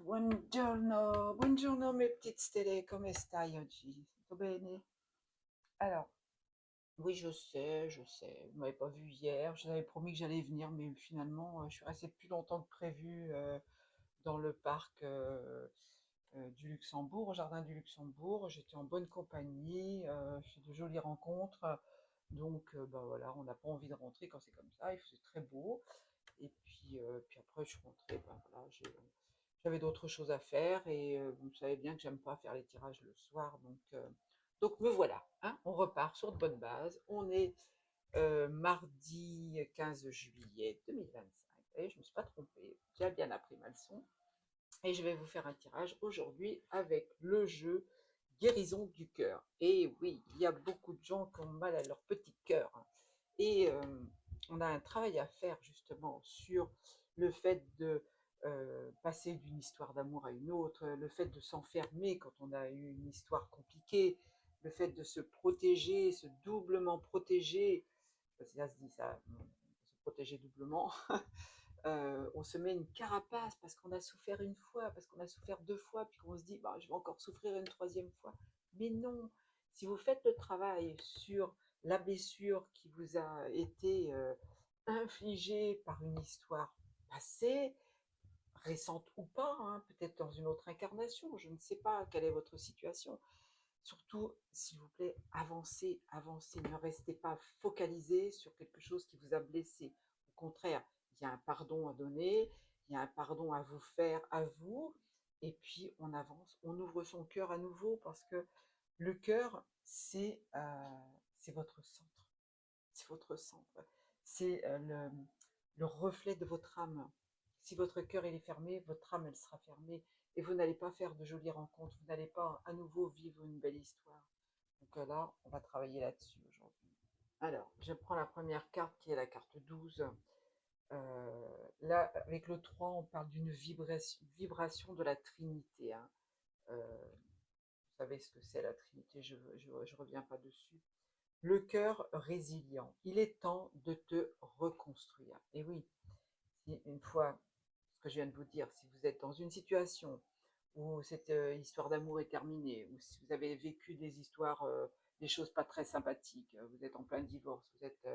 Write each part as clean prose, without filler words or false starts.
Buongiorno, buongiorno mes petites stelle, come stai oggi? Tutto bene? Alors, oui, je sais, vous m'avez pas vu hier, je vous avais promis que j'allais venir, mais finalement, je suis restée plus longtemps que prévu dans le parc du Luxembourg, au jardin du Luxembourg. J'étais en bonne compagnie, j'ai fait de jolies rencontres, donc bah voilà, on n'a pas envie de rentrer quand c'est comme ça, il faisait très beau. Et puis après, je suis rentrée, ben voilà, j'avais d'autres choses à faire et vous savez bien que j'aime pas faire les tirages le soir, donc me voilà, hein, on repart sur de bonnes bases. On est mardi 15 juillet 2025 et je ne me suis pas trompée, j'ai bien appris ma leçon et je vais vous faire un tirage aujourd'hui avec le jeu guérison du cœur. Et oui, il y a beaucoup de gens qui ont mal à leur petit cœur, hein. Et on a un travail à faire justement sur le fait de passer d'une histoire d'amour à une autre, le fait de s'enfermer quand on a eu une histoire compliquée, le fait de se protéger, se doublement protéger, parce que ça se dit ça, se protéger doublement. On se met une carapace parce qu'on a souffert une fois, parce qu'on a souffert deux fois, puis qu'on se dit bah, je vais encore souffrir une troisième fois. Mais non, si vous faites le travail sur la blessure qui vous a été infligée par une histoire passée, récente ou pas, hein, peut-être dans une autre incarnation, je ne sais pas quelle est votre situation. Surtout, s'il vous plaît, avancez, avancez, ne restez pas focalisé sur quelque chose qui vous a blessé. Au contraire, il y a un pardon à donner, il y a un pardon à vous faire à vous, et puis on avance, on ouvre son cœur à nouveau, parce que le cœur, c'est votre centre, c'est votre centre, c'est le reflet de votre âme. Si votre cœur il est fermé, votre âme elle sera fermée et vous n'allez pas faire de jolies rencontres, vous n'allez pas à nouveau vivre une belle histoire. Donc là, on va travailler là-dessus aujourd'hui. Alors, je prends la première carte qui est la carte 12. Là, avec le 3, on parle d'une vibration de la Trinité, hein. Vous savez ce que c'est la Trinité, je reviens pas dessus. Le cœur résilient, il est temps de te reconstruire. Et oui, si une fois, ce que je viens de vous dire, si vous êtes dans une situation où cette histoire d'amour est terminée, ou si vous avez vécu des histoires, des choses pas très sympathiques, vous êtes en plein divorce, vous êtes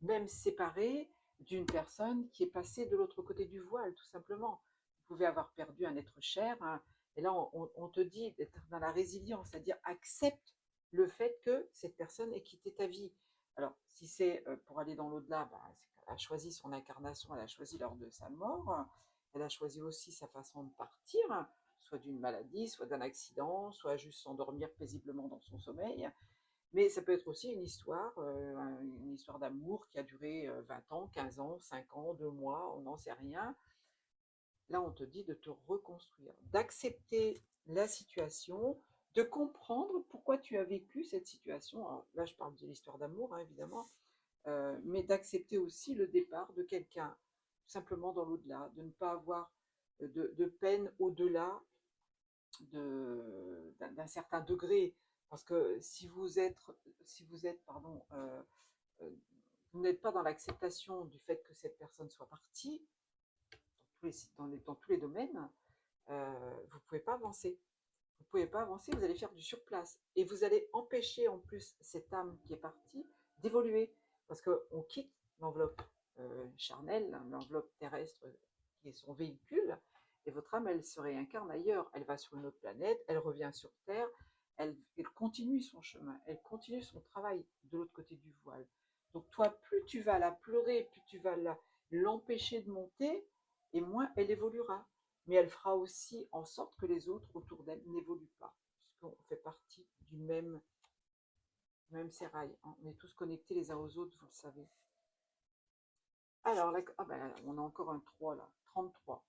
même séparé d'une personne qui est passée de l'autre côté du voile, tout simplement. Vous pouvez avoir perdu un être cher, hein, et là on te dit d'être dans la résilience, c'est-à-dire accepte le fait que cette personne ait quitté ta vie. Alors, si c'est pour aller dans l'au-delà, bah, c'est qu'elle a choisi son incarnation, elle a choisi lors de sa mort, elle a choisi aussi sa façon de partir, soit d'une maladie, soit d'un accident, soit juste s'endormir paisiblement dans son sommeil. Mais ça peut être aussi une histoire d'amour qui a duré 20 ans, 15 ans, 5 ans, 2 mois, on n'en sait rien. Là, on te dit de te reconstruire, d'accepter la situation, de comprendre pourquoi tu as vécu cette situation. Alors, là, je parle de l'histoire d'amour, hein, évidemment, mais d'accepter aussi le départ de quelqu'un, tout simplement dans l'au-delà, de ne pas avoir de peine au-delà d'un certain degré. Parce que si vous êtes pardon, vous n'êtes pas dans l'acceptation du fait que cette personne soit partie, dans tous les domaines, vous ne pouvez pas avancer. Vous ne pouvez pas avancer, vous allez faire du surplace. Et vous allez empêcher en plus cette âme qui est partie d'évoluer. Parce qu'on quitte l'enveloppe charnelle, l'enveloppe terrestre qui est son véhicule, et votre âme, elle se réincarne ailleurs. Elle va sur une autre planète, elle revient sur Terre, elle continue son chemin, elle continue son travail de l'autre côté du voile. Donc toi, plus tu vas la pleurer, plus tu vas l'empêcher de monter, et moins elle évoluera. Mais elle fera aussi en sorte que les autres autour d'elle n'évoluent pas, puisqu'on fait partie du même sérail, hein. On est tous connectés les uns aux autres, vous le savez. Alors, là, ah ben, on a encore un 3 là, 33.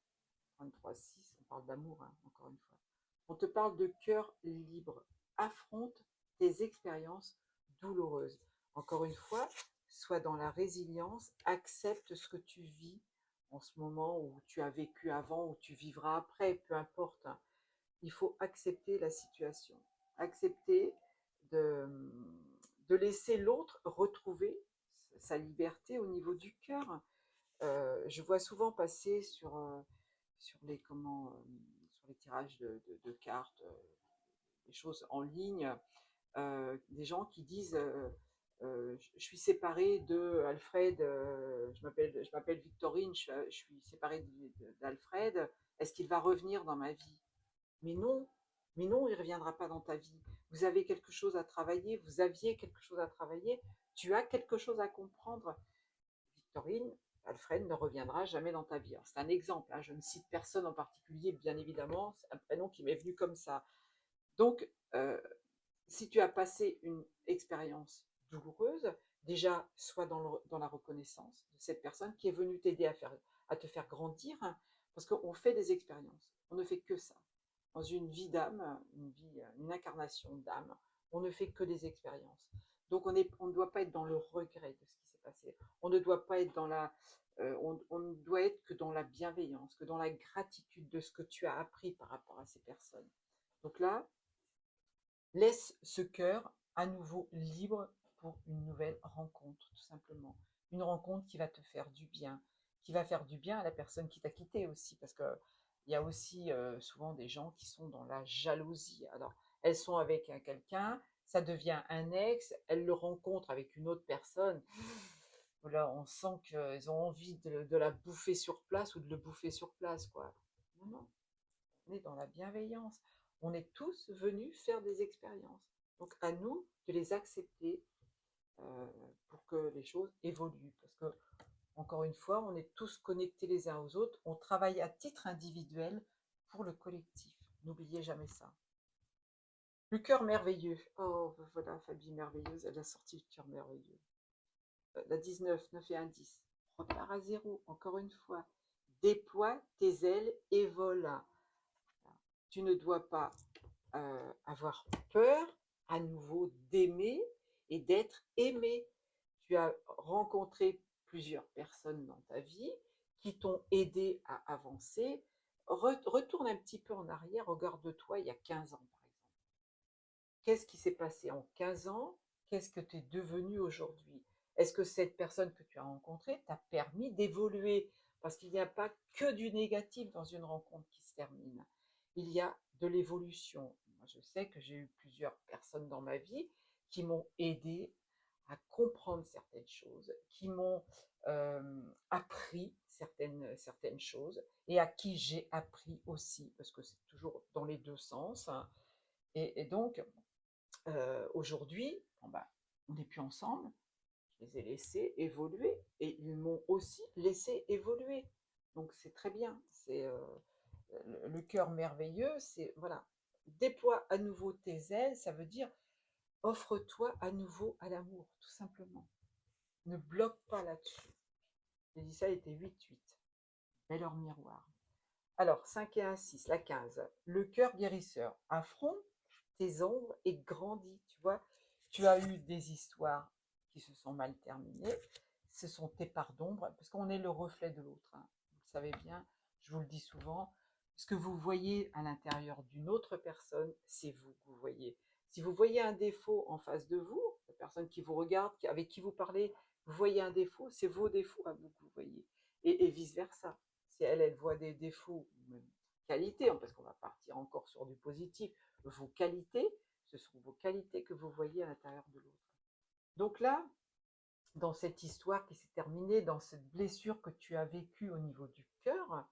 33, 6, on parle d'amour, hein, encore une fois. On te parle de cœur libre. Affronte tes expériences douloureuses. Encore une fois, sois dans la résilience, accepte ce que tu vis en ce moment, ou tu as vécu avant, ou tu vivras après, peu importe, hein. Il faut accepter la situation, accepter de, de laisser l'autre retrouver sa liberté au niveau du cœur. Je vois souvent passer sur les les tirages de cartes, des choses en ligne, des gens qui disent je suis séparée de Alfred, je m'appelle Victorine, je suis séparée d'Alfred, est-ce qu'il va revenir dans ma vie? Mais non, mais non, il ne reviendra pas dans ta vie. Vous avez quelque chose à travailler, vous aviez quelque chose à travailler, tu as quelque chose à comprendre. Victorine, Alfred ne reviendra jamais dans ta vie. C'est un exemple, hein, je ne cite personne en particulier, bien évidemment, c'est un prénom qui m'est venu comme ça. Donc, si tu as passé une expérience douloureuse, déjà, sois dans la reconnaissance de cette personne qui est venue t'aider à te faire grandir, hein, parce qu'on fait des expériences, on ne fait que ça. Dans une vie d'âme, une incarnation d'âme, on ne fait que des expériences. Donc on ne doit pas être dans le regret de ce qui s'est passé. On ne doit pas être on ne doit être que dans la bienveillance, que dans la gratitude de ce que tu as appris par rapport à ces personnes. Donc là, laisse ce cœur à nouveau libre pour une nouvelle rencontre, tout simplement. Une rencontre qui va te faire du bien, qui va faire du bien à la personne qui t'a quitté aussi, parce que il y a aussi souvent des gens qui sont dans la jalousie. Alors, elles sont avec quelqu'un, ça devient un ex, elles le rencontrent avec une autre personne. Voilà, on sent qu'elles ont envie de la bouffer sur place ou de le bouffer sur place, quoi. Non, non, on est dans la bienveillance. On est tous venus faire des expériences. Donc à nous de les accepter euh, pour que les choses évoluent. Parce que, encore une fois, on est tous connectés les uns aux autres. On travaille à titre individuel pour le collectif. N'oubliez jamais ça. Le cœur merveilleux. Oh, ben voilà, Fabie merveilleuse, elle a sorti le cœur merveilleux. La 19, 9 et 1, 10. Repars à zéro, encore une fois. Déploie tes ailes et vole. Tu ne dois pas avoir peur à nouveau d'aimer et d'être aimé. Tu as rencontré plusieurs personnes dans ta vie qui t'ont aidé à avancer. Retourne un petit peu en arrière, regarde-toi il y a 15 ans par exemple. Qu'est-ce qui s'est passé en 15 ans? Qu'est-ce que tu es devenu aujourd'hui? Est-ce que cette personne que tu as rencontrée t'a permis d'évoluer? Parce qu'il n'y a pas que du négatif dans une rencontre qui se termine. Il y a de l'évolution. Moi, je sais que j'ai eu plusieurs personnes dans ma vie qui m'ont aidé à comprendre certaines choses, qui m'ont appris certaines choses et à qui j'ai appris aussi, parce que c'est toujours dans les deux sens, hein. Et donc, aujourd'hui, bon bah, on n'est plus ensemble, je les ai laissés évoluer et ils m'ont aussi laissé évoluer. Donc c'est très bien, c'est le cœur merveilleux, c'est voilà, déploie à nouveau tes ailes, ça veut dire offre-toi à nouveau à l'amour, tout simplement. Ne bloque pas là-dessus. J'ai dit ça, il était 8-8. Belle heure miroir. Alors, 5 et 1, 6, la 15. Le cœur guérisseur. Affronte tes ombres et grandis. Tu vois, tu as eu des histoires qui se sont mal terminées. Ce sont tes parts d'ombre, parce qu'on est le reflet de l'autre, hein. Vous le savez bien, je vous le dis souvent. Ce que vous voyez à l'intérieur d'une autre personne, c'est vous que vous voyez. Si vous voyez un défaut en face de vous, la personne qui vous regarde, avec qui vous parlez, vous voyez un défaut, c'est vos défauts à vous que vous voyez. Et vice-versa. Si elle voit des défauts, même qualités, parce qu'on va partir encore sur du positif, vos qualités, ce sont vos qualités que vous voyez à l'intérieur de l'autre. Donc là, dans cette histoire qui s'est terminée, dans cette blessure que tu as vécue au niveau du cœur,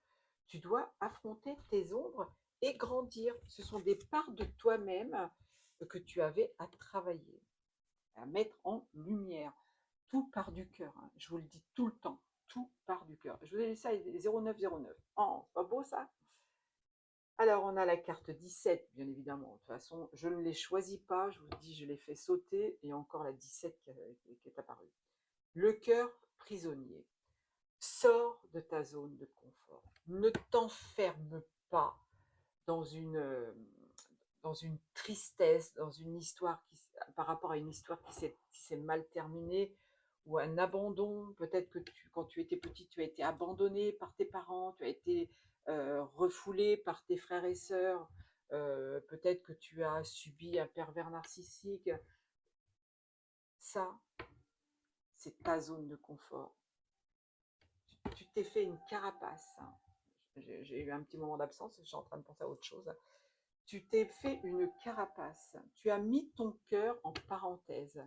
tu dois affronter tes ombres et grandir. Ce sont des parts de toi-même que tu avais à travailler, à mettre en lumière. Tout part du cœur, hein. Je vous le dis tout le temps, tout part du cœur. Je vous ai laissé ça 0909. Oh, c'est pas beau ça? Alors, on a la carte 17, bien évidemment. De toute façon, je ne les choisis pas, je vous dis, je les fais sauter, et encore la 17 qui est apparue. Le cœur prisonnier. Sors de ta zone de confort. Ne t'enferme pas dans dans une tristesse, dans une histoire par rapport à une histoire qui s'est mal terminée, ou un abandon. Peut-être que quand tu étais petit, tu as été abandonné par tes parents, tu as été refoulé par tes frères et sœurs, peut-être que tu as subi un pervers narcissique. Ça, c'est ta zone de confort. Tu t'es fait une carapace, hein. j'ai eu un petit moment d'absence, je suis en train de penser à autre chose. Tu t'es fait une carapace, tu as mis ton cœur en parenthèse,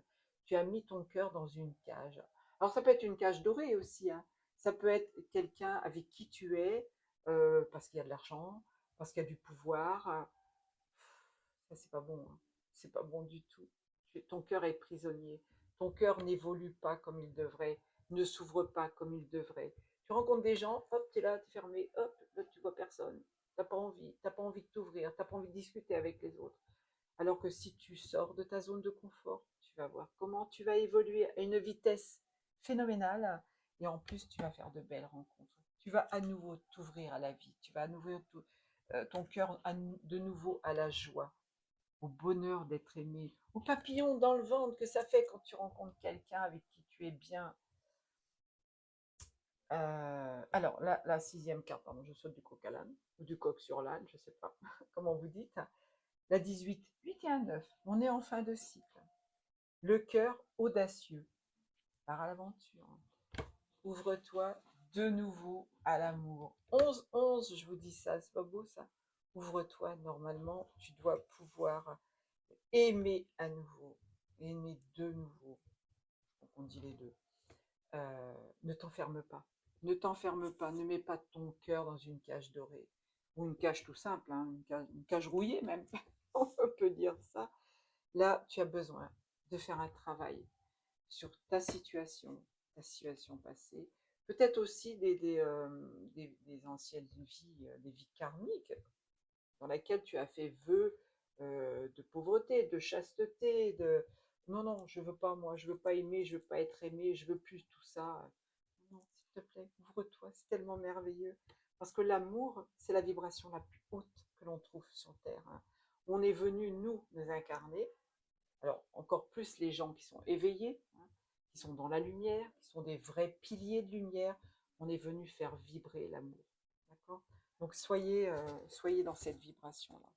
tu as mis ton cœur dans une cage. Alors ça peut être une cage dorée aussi, hein. Ça peut être quelqu'un avec qui tu es, parce qu'il y a de l'argent, parce qu'il y a du pouvoir. Ça, c'est pas bon, hein. C'est pas bon du tout. Ton cœur est prisonnier. Ton cœur n'évolue pas comme il devrait, ne s'ouvre pas comme il devrait. Tu rencontres des gens, hop, tu es là, tu es fermé, hop, là, tu vois personne. T'as pas envie de t'ouvrir, t'as pas envie de discuter avec les autres. Alors que si tu sors de ta zone de confort, tu vas voir comment tu vas évoluer à une vitesse phénoménale et en plus tu vas faire de belles rencontres. Tu vas à nouveau t'ouvrir à la vie, tu vas à nouveau ton cœur de nouveau à la joie, au bonheur d'être aimé, au papillon dans le ventre que ça fait quand tu rencontres quelqu'un avec qui tu es bien. Alors, la sixième carte, pardon, je saute du coq à l'âne, ou du coq sur l'âne, je ne sais pas comment vous dites. La 18, 8 et un 9, on est en fin de cycle. Le cœur audacieux, part à l'aventure. Ouvre-toi de nouveau à l'amour. 11, je vous dis ça, c'est pas beau ça? Ouvre-toi, normalement, tu dois pouvoir aimer à nouveau, aimer de nouveau. Donc on dit les deux. Ne t'enferme pas. Ne t'enferme pas, ne mets pas ton cœur dans une cage dorée. Ou une cage tout simple, hein, une cage rouillée même, on peut dire ça. Là, tu as besoin de faire un travail sur ta situation passée, peut-être aussi des anciennes vies, des vies karmiques, dans laquelle tu as fait vœu de pauvreté, de chasteté, de non, non, je veux pas, moi, je veux pas aimer, je veux pas être aimé, je veux plus tout ça. Non, s'il te plaît, ouvre-toi, c'est tellement merveilleux. Parce que l'amour, c'est la vibration la plus haute que l'on trouve sur Terre, hein. On est venu, nous incarner. Alors, encore plus les gens qui sont éveillés, hein, qui sont dans la lumière, qui sont des vrais piliers de lumière. On est venu faire vibrer l'amour. D'accord? Donc, soyez dans cette vibration-là.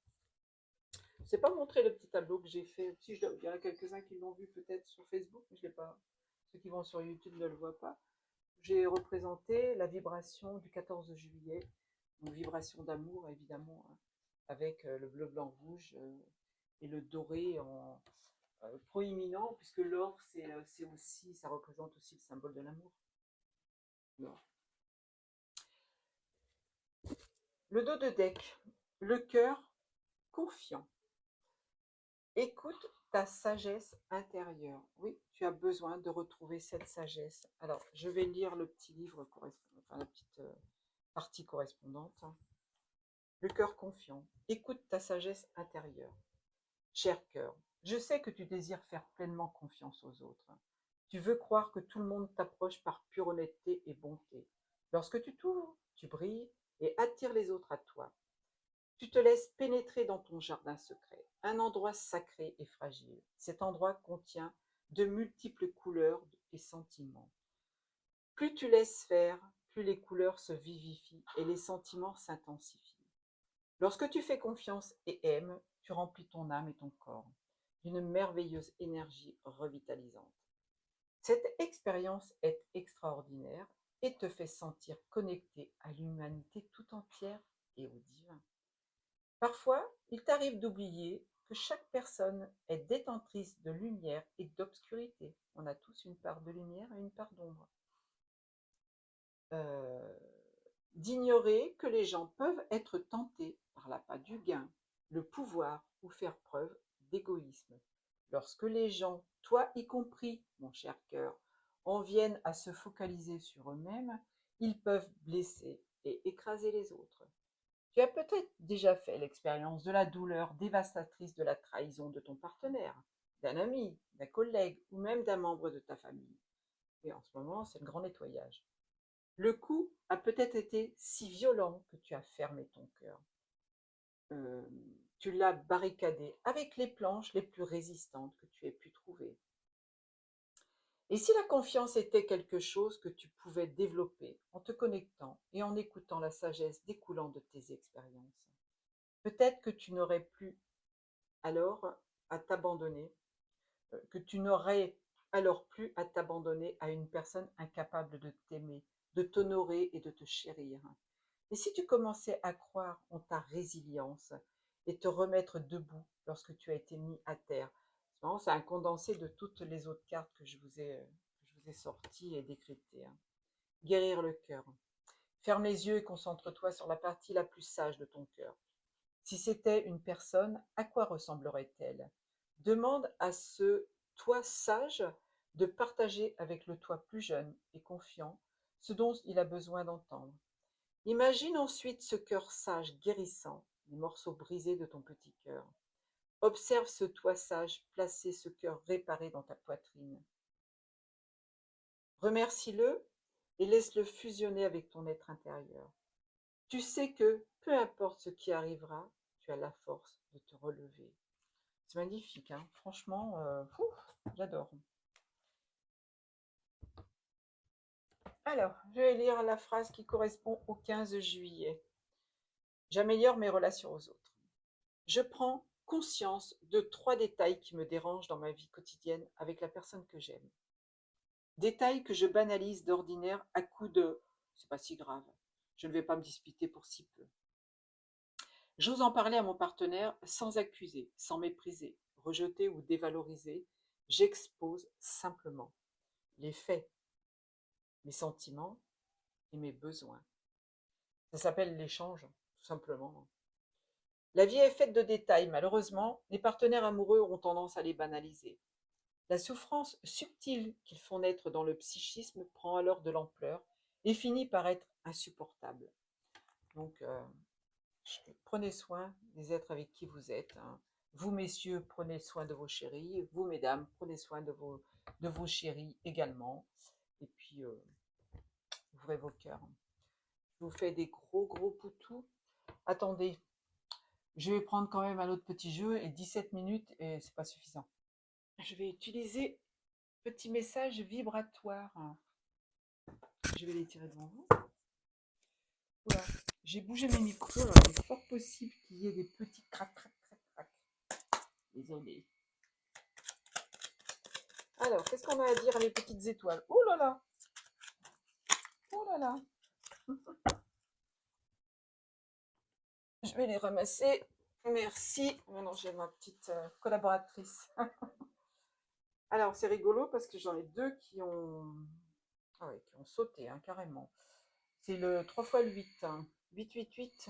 Je ne sais pas montrer le petit tableau que j'ai fait. Si, il y en a quelques-uns qui l'ont vu peut-être sur Facebook, mais je l'ai pas. Ceux qui vont sur YouTube ne le voient pas. J'ai représenté la vibration du 14 juillet, une vibration d'amour évidemment, hein, avec le bleu, blanc, rouge et le doré en proéminent, puisque l'or c'est aussi, ça représente aussi le symbole de l'amour. L'or. Le dos de deck, le cœur confiant. Écoute ta sagesse intérieure. Oui, tu as besoin de retrouver cette sagesse. Alors, je vais lire le petit livre correspondant, enfin la petite partie correspondante. Le cœur confiant. Écoute ta sagesse intérieure. Cher cœur, je sais que tu désires faire pleinement confiance aux autres. Tu veux croire que tout le monde t'approche par pure honnêteté et bonté. Lorsque tu t'ouvres, tu brilles et attires les autres à toi. Tu te laisses pénétrer dans ton jardin secret, un endroit sacré et fragile. Cet endroit contient de multiples couleurs et sentiments. Plus tu laisses faire, plus les couleurs se vivifient et les sentiments s'intensifient. Lorsque tu fais confiance et aimes, tu remplis ton âme et ton corps d'une merveilleuse énergie revitalisante. Cette expérience est extraordinaire et te fait sentir connecté à l'humanité tout entière et au divin. Parfois, il t'arrive d'oublier que chaque personne est détentrice de lumière et d'obscurité. On a tous une part de lumière et une part d'ombre. D'ignorer que les gens peuvent être tentés par l'appât du gain, le pouvoir ou faire preuve d'égoïsme. Lorsque les gens, toi y compris, mon cher cœur, en viennent à se focaliser sur eux-mêmes, ils peuvent blesser et écraser les autres. Tu as peut-être déjà fait l'expérience de la douleur dévastatrice de la trahison de ton partenaire, d'un ami, d'un collègue ou même d'un membre de ta famille. Et en ce moment, c'est le grand nettoyage. Le coup a peut-être été si violent que tu as fermé ton cœur. Euh, Tu l'as barricadé avec les planches les plus résistantes que tu aies pu trouver. Et si la confiance était quelque chose que tu pouvais développer en te connectant et en écoutant la sagesse découlant de tes expériences, peut-être que tu n'aurais plus alors à t'abandonner, que tu n'aurais alors plus à t'abandonner à une personne incapable de t'aimer, de t'honorer et de te chérir. Et si tu commençais à croire en ta résilience et te remettre debout lorsque tu as été mis à terre? C'est un condensé de toutes les autres cartes que je vous ai sorties et décryptées, hein. Guérir le cœur. Ferme les yeux et concentre-toi sur la partie la plus sage de ton cœur. Si c'était une personne, à quoi ressemblerait-elle? Demande à ce toi sage de partager avec le toi plus jeune et confiant ce dont il a besoin d'entendre. Imagine ensuite ce cœur sage guérissant, les morceaux brisés de ton petit cœur. Observe ce toi sage placer ce cœur réparé dans ta poitrine. Remercie-le et laisse-le fusionner avec ton être intérieur. Tu sais que, peu importe ce qui arrivera, tu as la force de te relever. C'est magnifique, hein. Franchement, j'adore. Alors, je vais lire la phrase qui correspond au 15 juillet. J'améliore mes relations aux autres. Je prends conscience de 3 détails qui me dérangent dans ma vie quotidienne avec la personne que j'aime. Détails que je banalise d'ordinaire à coups de c'est pas si grave, je ne vais pas me disputer pour si peu. J'ose en parler à mon partenaire sans accuser, sans mépriser, rejeter ou dévaloriser. J'expose simplement les faits, mes sentiments et mes besoins. Ça s'appelle l'échange, tout simplement. La vie est faite de détails, malheureusement, les partenaires amoureux ont tendance à les banaliser. La souffrance subtile qu'ils font naître dans le psychisme prend alors de l'ampleur et finit par être insupportable. Donc, prenez soin des êtres avec qui vous êtes, hein. Vous, messieurs, prenez soin de vos chéris. Vous, mesdames, prenez soin de vos chéris également. Et puis, ouvrez vos cœurs. Je vous fais des gros, gros poutous. Attendez, je vais prendre quand même un autre petit jeu et 17 minutes et c'est pas suffisant. Je vais utiliser petit message vibratoire. Je vais les tirer devant vous. Oula, j'ai bougé mes micros, alors il est fort possible qu'il y ait des petits crac, crac, crac, crac. Désolée. Alors, qu'est-ce qu'on a à dire à mes petites étoiles? Oh là là! Oh là là! Je vais les ramasser. Merci. Maintenant, j'ai ma petite collaboratrice. Alors, c'est rigolo parce que j'en ai 2 qui ont sauté, hein, carrément. C'est le 3 fois le 8. 888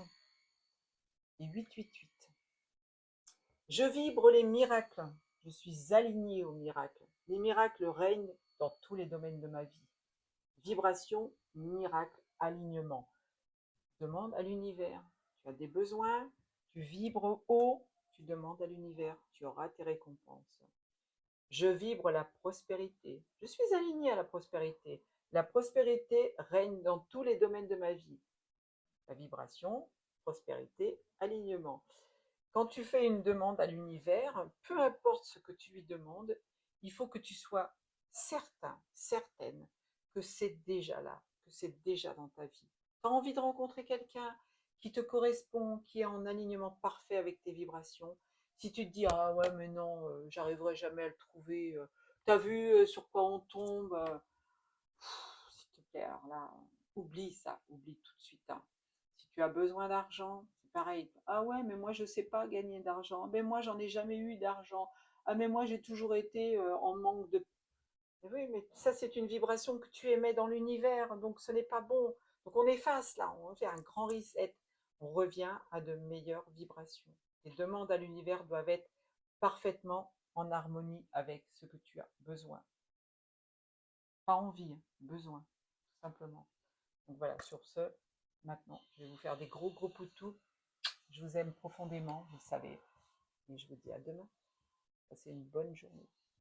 et 888. Je vibre les miracles. Je suis alignée aux miracles. Les miracles règnent dans tous les domaines de ma vie. Vibration, miracle, alignement. Demande à l'univers. Tu as des besoins, tu vibres haut, tu demandes à l'univers, tu auras tes récompenses. Je vibre la prospérité. Je suis alignée à la prospérité. La prospérité règne dans tous les domaines de ma vie. La vibration, prospérité, alignement. Quand tu fais une demande à l'univers, peu importe ce que tu lui demandes, il faut que tu sois certain, certaine que c'est déjà là, que c'est déjà dans ta vie. Tu as envie de rencontrer quelqu'un qui te correspond, qui est en alignement parfait avec tes vibrations. Si tu te dis ah ouais mais non, j'arriverai jamais à le trouver, t'as vu sur quoi on tombe, s'il te plaît, alors là, oublie ça, oublie tout de suite, hein. Si tu as besoin d'argent, c'est pareil. Ah ouais, mais moi je sais pas gagner d'argent. Mais moi j'en ai jamais eu d'argent. Ah mais moi j'ai toujours été en manque de. Mais oui, mais ça c'est une vibration que tu émets dans l'univers, donc ce n'est pas bon. Donc on efface là, on fait un grand reset. On revient à de meilleures vibrations. Les demandes à l'univers doivent être parfaitement en harmonie avec ce que tu as besoin. Pas envie, hein, besoin, tout simplement. Donc voilà, sur ce, maintenant, je vais vous faire des gros gros poutous. Je vous aime profondément, vous le savez. Et je vous dis à demain. Passez une bonne journée.